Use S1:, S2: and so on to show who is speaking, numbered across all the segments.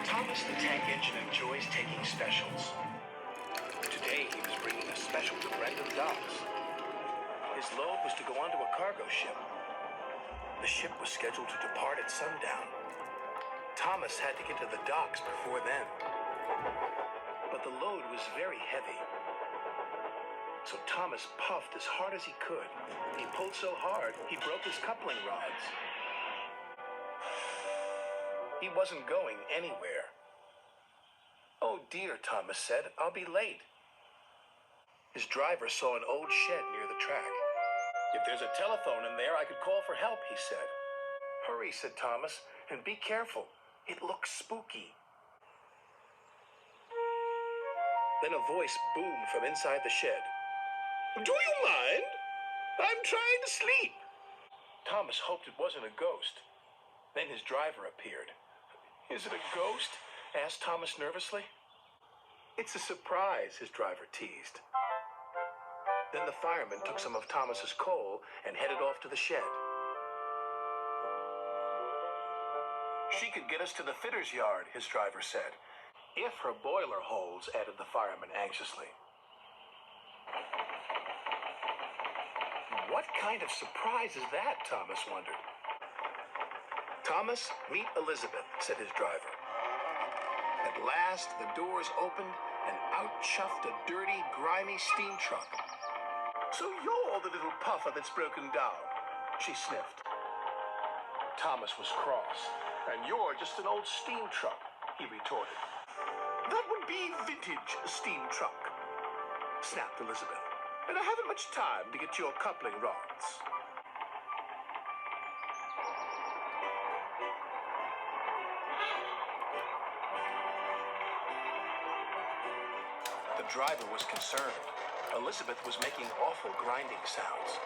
S1: Thomas the Tank Engine enjoys taking specials. Today he was bringing a special to Brandon Docks. His load was to go onto a cargo ship. The ship was scheduled to depart at sundown. Thomas had to get to the docks before then. But the load was very heavy. So Thomas puffed as hard as he could. He pulled so hard, he broke his coupling rods. He wasn't going anywhere. "Oh dear," Thomas said, "I'll be late." His driver saw an old shed near the track. "If there's a telephone in there, I could call for help," he said. "Hurry," said Thomas, "and be careful. It looks spooky." Then a voice boomed from inside the shed. "Do you mind? I'm trying to sleep." Thomas hoped it wasn't a ghost. Then his driver appeared. "Is it a ghost?" asked Thomas nervously. "It's a surprise," his driver teased. Then the fireman took some of Thomas's coal and headed off to the shed. "She could get us to the fitter's yard," his driver said. "If her boiler holds," added the fireman anxiously. What kind of surprise is that, Thomas wondered. "Thomas, meet Elizabeth," said his driver. At last, the doors opened, and out chuffed a dirty, grimy steam truck. "So you're the little puffer that's broken down," she sniffed. Thomas was cross. "And you're just an old steam truck," he retorted. "That would be vintage steam truck," snapped Elizabeth. "And I haven't much time to get your coupling rods." The driver was concerned. Elizabeth was making awful grinding sounds.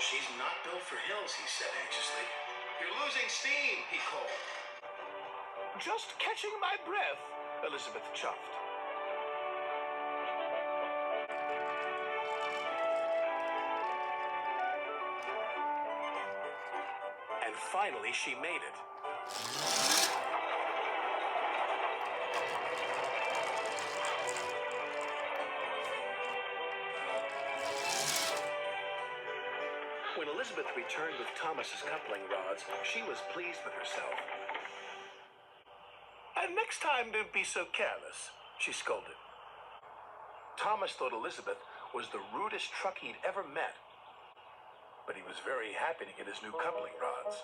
S1: "She's not built for hills," he said anxiously. "You're losing steam," he called. "Just catching my breath," Elizabeth chuffed. And finally she made it. When Elizabeth returned with Thomas's coupling rods, she was pleased with herself. "And next time, don't be so careless," she scolded. Thomas thought Elizabeth was the rudest truck he'd ever met, but he was very happy to get his new coupling rods.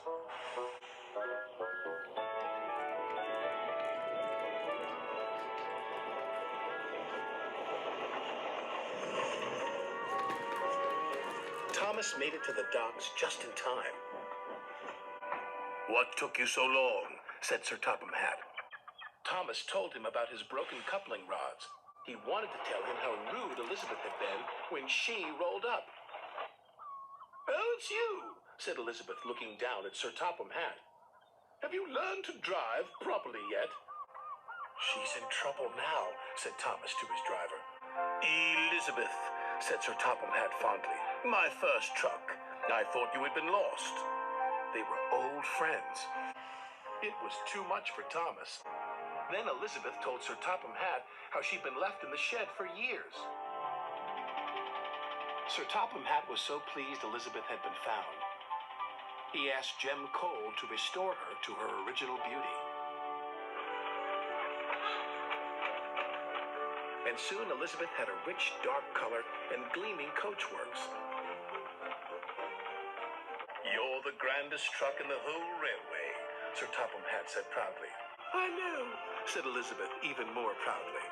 S1: Thomas made it to the docks just in time. "What took you so long?" said Sir Topham Hatt. Thomas told him about his broken coupling rods. He wanted to tell him how rude Elizabeth had been when she rolled up. "Oh, it's you," said Elizabeth, looking down at Sir Topham Hatt. "Have you learned to drive properly yet?" "She's in trouble now," said Thomas to his driver. "Elizabeth," said Sir Topham Hatt fondly. "My first truck. I thought you had been lost." They were old friends. It was too much for Thomas. Then Elizabeth told Sir Topham Hatt how she'd been left in the shed for years. Sir Topham Hatt was so pleased Elizabeth had been found. He asked Jem Cole to restore her to her original beauty. And soon Elizabeth had a rich, dark color and gleaming coachworks. "You're the grandest truck in the whole railway," Sir Topham Hatt said proudly. "I know," said Elizabeth even more proudly.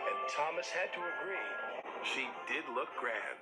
S1: And Thomas had to agree. She did look grand.